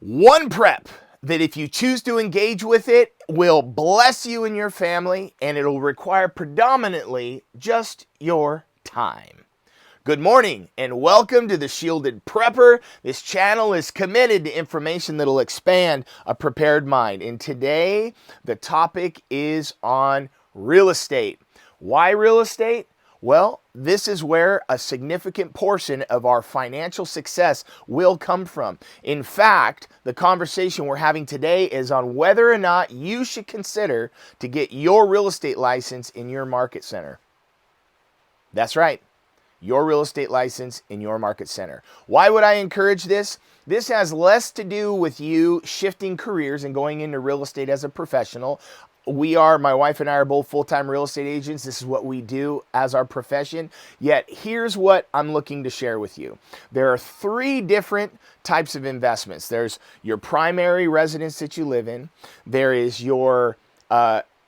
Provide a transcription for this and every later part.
One prep that, if you choose to engage with it, will bless you and your family, and it'll require predominantly just your time. Good morning and welcome to the Shielded Prepper. This channel is committed to information that'll expand a prepared mind. And today, the topic is on real estate. Why real estate? Well, this is where a significant portion of our financial success will come from. In fact, the conversation we're having today is on whether or not you should consider to get your real estate license in your market center. That's right, your real estate license in your market center. Why would I encourage this? This has less to do with you shifting careers and going into real estate as a professional. My wife and I are both full-time real estate agents. This is what we do as our profession. Yet here's what I'm looking to share with you. There are three different types of investments. There's your primary residence that you live in. There is your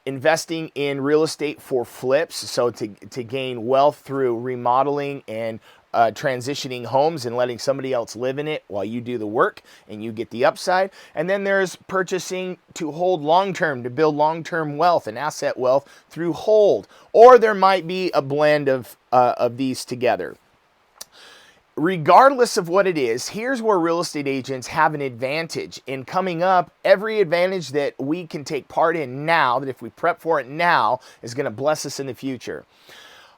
investing in real estate for flips, so to gain wealth through remodeling and transitioning homes and letting somebody else live in it while you do the work and you get the upside. And then there's purchasing to hold long-term, to build long-term wealth and asset wealth through hold. Or there might be a blend of these together. Regardless of what it is, here's where real estate agents have an advantage in coming up. Every advantage that we can take part in now, that if we prep for it now, is going to bless us in the future.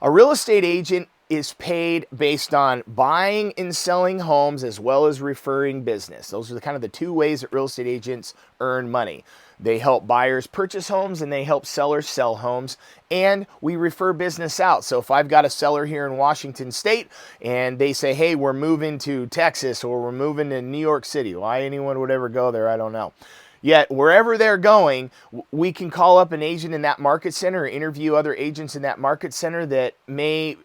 A real estate agent is paid based on buying and selling homes as well as referring business. Those are kind of the two ways that real estate agents earn money. They help buyers purchase homes and they help sellers sell homes, and we refer business out. So if I've got a seller here in Washington State and they say, hey, we're moving to Texas or we're moving to New York City. Why anyone would ever go there, I don't know. Yet, wherever they're going, we can call up an agent in that market center or interview other agents in that market center that may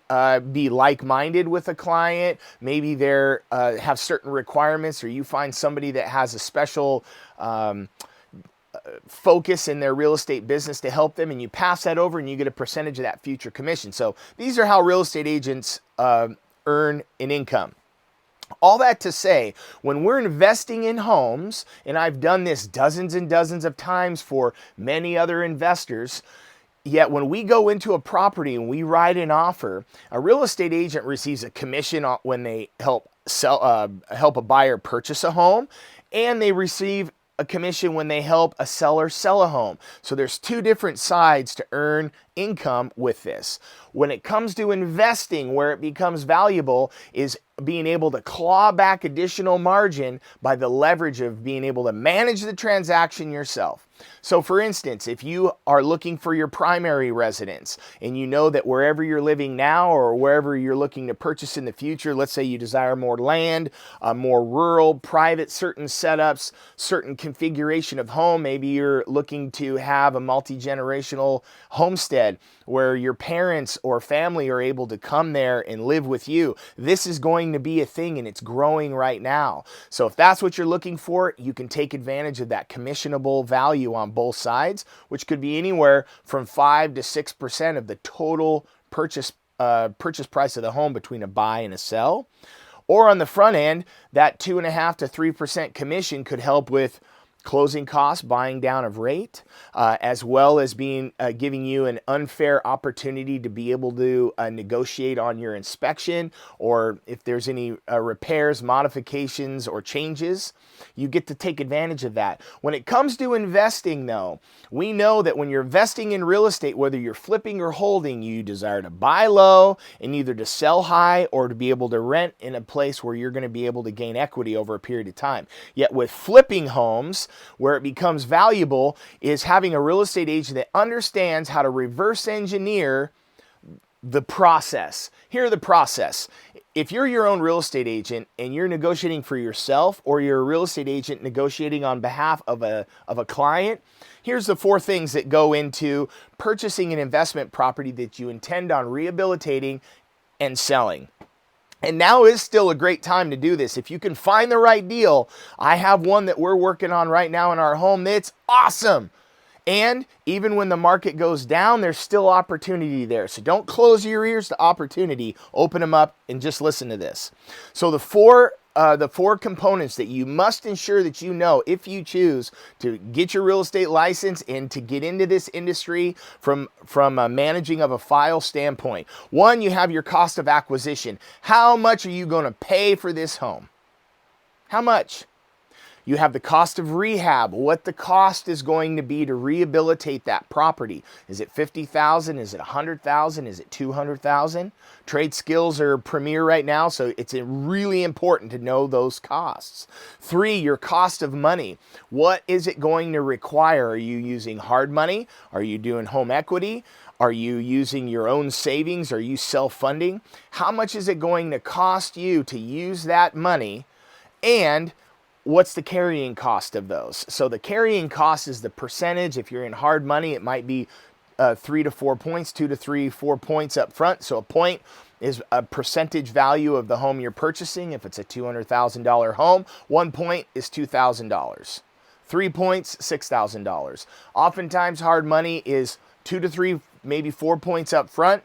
be like-minded with a client. Maybe they have certain requirements, or you find somebody that has a special focus in their real estate business to help them, and you pass that over and you get a percentage of that future commission. So these are how real estate agents earn an income. All that to say, when we're investing in homes, and I've done this dozens and dozens of times for many other investors, yet when we go into a property and we write an offer, a real estate agent receives a commission when they help a buyer purchase a home, and they receive a commission when they help a seller sell a home. So there's two different sides to earn income with this. When it comes to investing, where it becomes valuable is being able to claw back additional margin by the leverage of being able to manage the transaction yourself. So for instance, if you are looking for your primary residence and you know that wherever you're living now or wherever you're looking to purchase in the future, let's say you desire more land, more rural, private, certain setups, certain configuration of home. Maybe you're looking to have a multi-generational homestead where your parents or family are able to come there and live with you. This is going to be a thing, and it's growing right now. So if that's what you're looking for, you can take advantage of that commissionable value on both sides, which could be anywhere from 5 to 6% of the total purchase price of the home between a buy and a sell. Or on the front end, that 2.5 to 3% commission could help with closing costs, buying down of rate, as well as giving you an unfair opportunity to be able to negotiate on your inspection, or if there's any repairs, modifications, or changes, you get to take advantage of that. When it comes to investing, though, we know that when you're investing in real estate, whether you're flipping or holding, you desire to buy low and either to sell high or to be able to rent in a place where you're going to be able to gain equity over a period of time. Yet with flipping homes, where it becomes valuable is having a real estate agent that understands how to reverse engineer the process. Here's the process. If you're your own real estate agent and you're negotiating for yourself, or you're a real estate agent negotiating on behalf of a client, here's the 4 things that go into purchasing an investment property that you intend on rehabilitating and selling. And now is still a great time to do this. If you can find the right deal, I have one that we're working on right now in our home that's awesome. And even when the market goes down, there's still opportunity there. So don't close your ears to opportunity. Open them up and just listen to this. So the 4 the four components that you must ensure that you know if you choose to get your real estate license and to get into this industry from a managing of a file standpoint. One, you have your cost of acquisition. How much are you going to pay for this home? How much? You have the cost of rehab, what the cost is going to be to rehabilitate that property. Is it $50,000? Is it $100,000? Is it $200,000? Trade skills are premier right now, so it's really important to know those costs. 3, your cost of money. What is it going to require? Are you using hard money? Are you doing home equity? Are you using your own savings? Are you self-funding? How much is it going to cost you to use that money? And what's the carrying cost of those? So the carrying cost is the percentage. If you're in hard money, it might be 3 to 4 points, 2 to 3, 4 points up front. So a point is a percentage value of the home you're purchasing. If it's a $200,000 home, 1 point is $2,000. 3 points, $6,000. Oftentimes hard money is 2 to 3, maybe 4 points up front,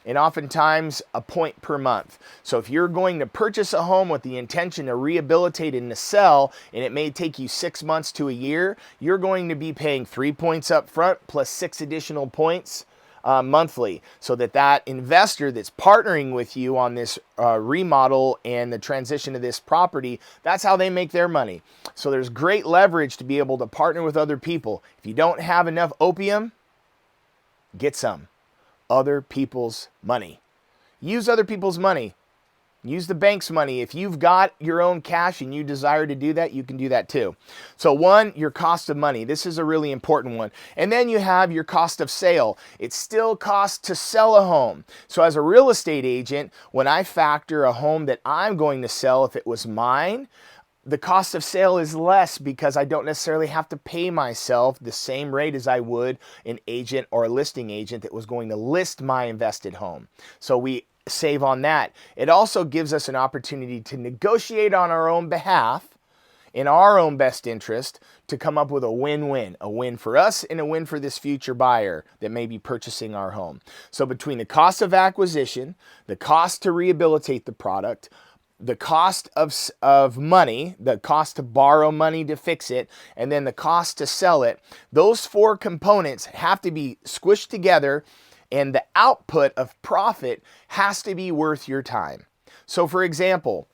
and oftentimes a point per month. So if you're going to purchase a home with the intention to rehabilitate and to sell, and it may take you 6 months to a year, you're going to be paying 3 points up front plus 6 additional points monthly, so that investor that's partnering with you on this remodel and the transition of this property, that's how they make their money. So there's great leverage to be able to partner with other people. If you don't have enough opium, get some. Other people's money. Use other people's money. Use the bank's money. If you've got your own cash and you desire to do that, you can do that too. So 1, your cost of money. This is a really important one. And then you have your cost of sale. It still costs to sell a home. So as a real estate agent, when I factor a home that I'm going to sell, if it was mine, the cost of sale is less because I don't necessarily have to pay myself the same rate as I would an agent or a listing agent that was going to list my invested home. So we save on that. It also gives us an opportunity to negotiate on our own behalf, in our own best interest, to come up with a win-win. A win for us and a win for this future buyer that may be purchasing our home. So between the cost of acquisition, the cost to rehabilitate the product, the cost of money, the cost to borrow money to fix it, and then the cost to sell it, those 4 components have to be squished together, and the output of profit has to be worth your time. So for example,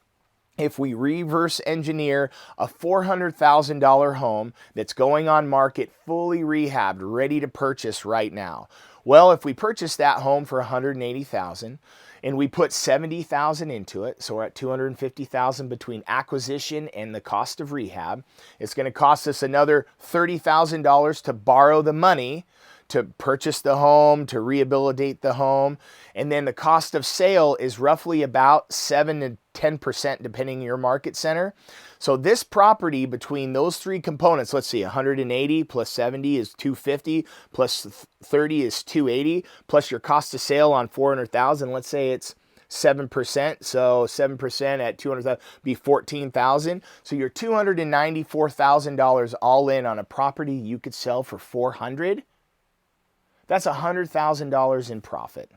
if we reverse engineer a $400,000 home that's going on market, fully rehabbed, ready to purchase right now. Well, if we purchase that home for $180,000 and we put $70,000 into it, so we're at $250,000 between acquisition and the cost of rehab, it's going to cost us another $30,000 to borrow the money to purchase the home, to rehabilitate the home. And then the cost of sale is roughly about 7 to 10% depending on your market center. So this property, between those 3 components, let's see, 180 plus 70 is 250, plus 30 is 280, plus your cost of sale on 400,000, let's say it's 7%. So 7% at 200,000 be 14,000. So you're $294,000 all in on a property you could sell for 400. That's $100,000 in profit.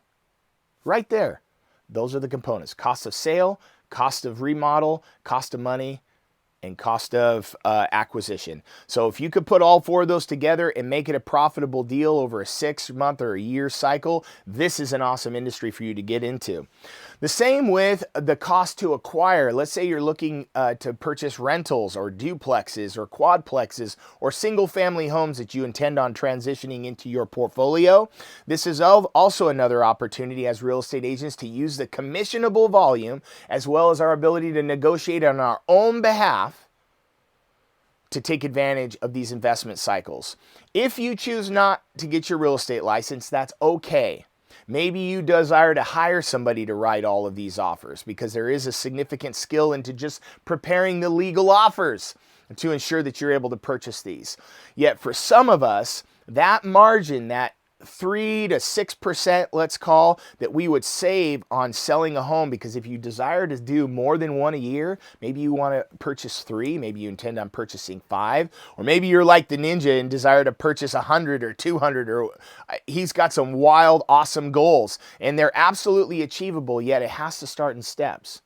Right there. Those are the components. Cost of sale, cost of remodel, cost of money, and cost of acquisition. So if you could put all 4 of those together and make it a profitable deal over a 6-month or a year cycle, this is an awesome industry for you to get into. The same with the cost to acquire. Let's say you're looking to purchase rentals or duplexes or quadplexes or single family homes that you intend on transitioning into your portfolio. This is also another opportunity as real estate agents to use the commissionable volume as well as our ability to negotiate on our own behalf to take advantage of these investment cycles. If you choose not to get your real estate license, that's okay. Maybe you desire to hire somebody to write all of these offers because there is a significant skill into just preparing the legal offers to ensure that you're able to purchase these. Yet for some of us, that margin, that 3 to 6%, let's call, that we would save on selling a home, because if you desire to do more than 1 a year, maybe you want to purchase 3, maybe you intend on purchasing 5, or maybe you're like the ninja and desire to purchase 100 or 200, or he's got some wild, awesome goals, and they're absolutely achievable, yet it has to start in steps.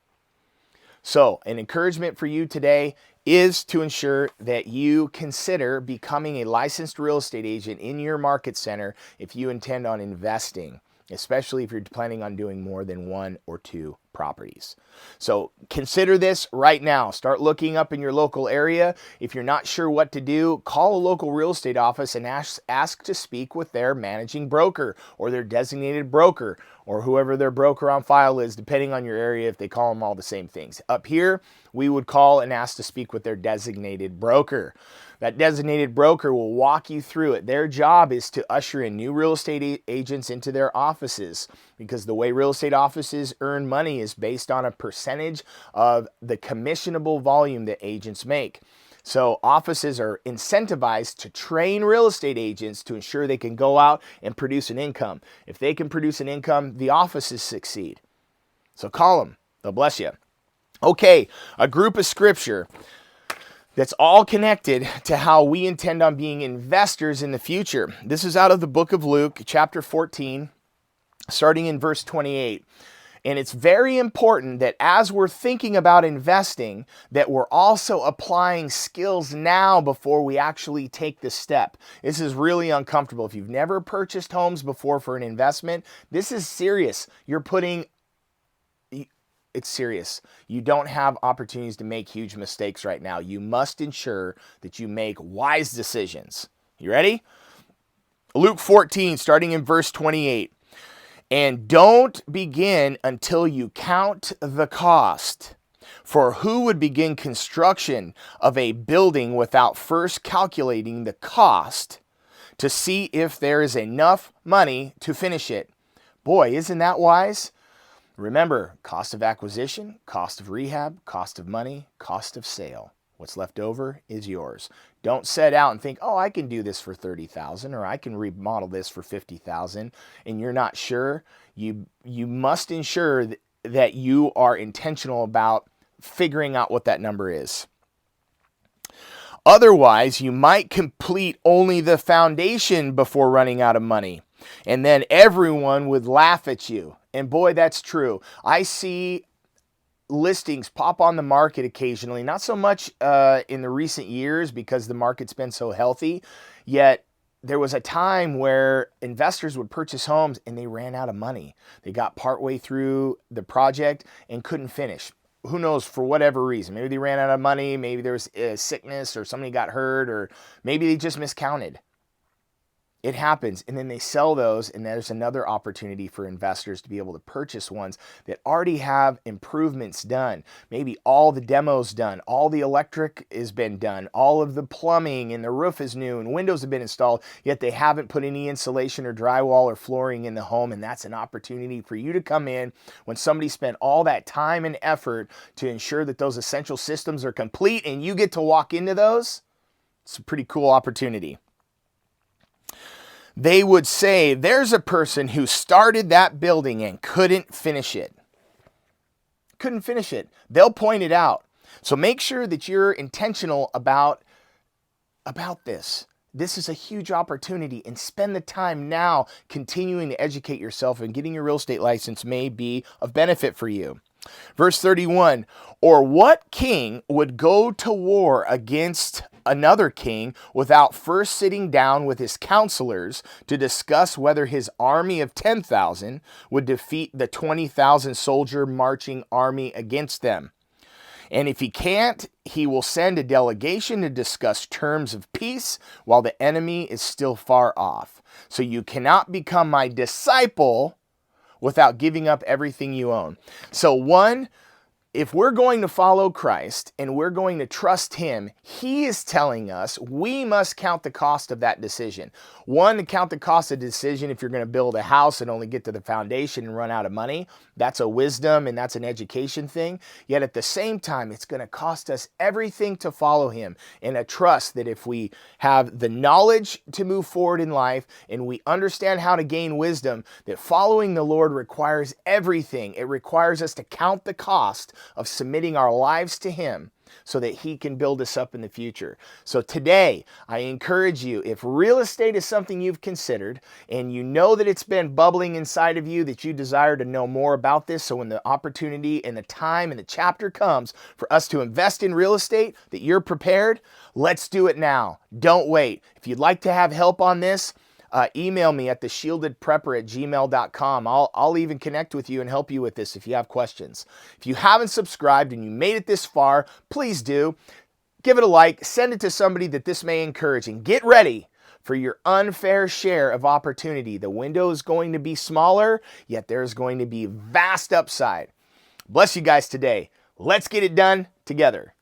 So an encouragement for you today is to ensure that you consider becoming a licensed real estate agent in your market center if you intend on investing, especially if you're planning on doing more than 1 or 2 properties. So consider this right now. Start looking up in your local area. If you're not sure what to do, call a local real estate office and ask to speak with their managing broker or their designated broker or whoever their broker on file is, depending on your area, if they call them all the same things. Up here, we would call and ask to speak with their designated broker. That designated broker will walk you through it. Their job is to usher in new real estate agents into their offices, because the way real estate offices earn money is based on a percentage of the commissionable volume that agents make. So offices are incentivized to train real estate agents to ensure they can go out and produce an income. If they can produce an income, the offices succeed. So call them. They'll bless you. Okay, a group of scripture that's all connected to how we intend on being investors in the future. This is out of the book of Luke, chapter 14, starting in verse 28. And it's very important that as we're thinking about investing, that we're also applying skills now before we actually take the step. This is really uncomfortable. If you've never purchased homes before for an investment, this is serious. It's serious. You don't have opportunities to make huge mistakes right now. You must ensure that you make wise decisions. You ready? Luke 14, starting in verse 28. And don't begin until you count the cost. For who would begin construction of a building without first calculating the cost to see if there is enough money to finish it? Boy, isn't that wise? Remember, cost of acquisition, cost of rehab, cost of money, cost of sale. What's left over is yours. Don't set out and think, oh, I can do this for $30,000 or I can remodel this for $50,000, and you're not sure. You must ensure that you are intentional about figuring out what that number is. Otherwise, you might complete only the foundation before running out of money, and then everyone would laugh at you. And boy, that's true. I see listings pop on the market occasionally, not so much in the recent years because the market's been so healthy, yet there was a time where investors would purchase homes and they ran out of money. They got partway through the project and couldn't finish. Who knows, for whatever reason. Maybe they ran out of money, maybe there was a sickness or somebody got hurt, or maybe they just miscounted. It happens, and then they sell those, and there's another opportunity for investors to be able to purchase ones that already have improvements done. Maybe all the demos done, all the electric has been done, all of the plumbing and the roof is new and windows have been installed, yet they haven't put any insulation or drywall or flooring in the home, and that's an opportunity for you to come in when somebody spent all that time and effort to ensure that those essential systems are complete, and you get to walk into those. It's a pretty cool opportunity. They would say, there's a person who started that building and couldn't finish it. Couldn't finish it. They'll point it out. So make sure that you're intentional about this. This is a huge opportunity, and spend the time now continuing to educate yourself, and getting your real estate license may be of benefit for you. Verse 31, or what king would go to war against another king without first sitting down with his counselors to discuss whether his army of 10,000 would defeat the 20,000 soldier marching army against them? And if he can't, he will send a delegation to discuss terms of peace while the enemy is still far off. So you cannot become my disciple without giving up everything you own. So one, if we're going to follow Christ and we're going to trust him, he is telling us we must count the cost of that decision. One, to count the cost of the decision if you're going to build a house and only get to the foundation and run out of money. That's a wisdom and that's an education thing. Yet at the same time, it's going to cost us everything to follow him, and a trust that if we have the knowledge to move forward in life and we understand how to gain wisdom, that following the Lord requires everything. It requires us to count the cost of submitting our lives to Him so that He can build us up in the future. So today, I encourage you, if real estate is something you've considered and you know that it's been bubbling inside of you, that you desire to know more about this, so when the opportunity and the time and the chapter comes for us to invest in real estate, that you're prepared, let's do it now. Don't wait. If you'd like to have help on this, email me at theshieldedprepper@gmail.com. I'll even connect with you and help you with this if you have questions. If you haven't subscribed and you made it this far, please do. Give it a like, send it to somebody that this may encourage, and get ready for your unfair share of opportunity. The window is going to be smaller, yet there's going to be vast upside. Bless you guys today. Let's get it done together.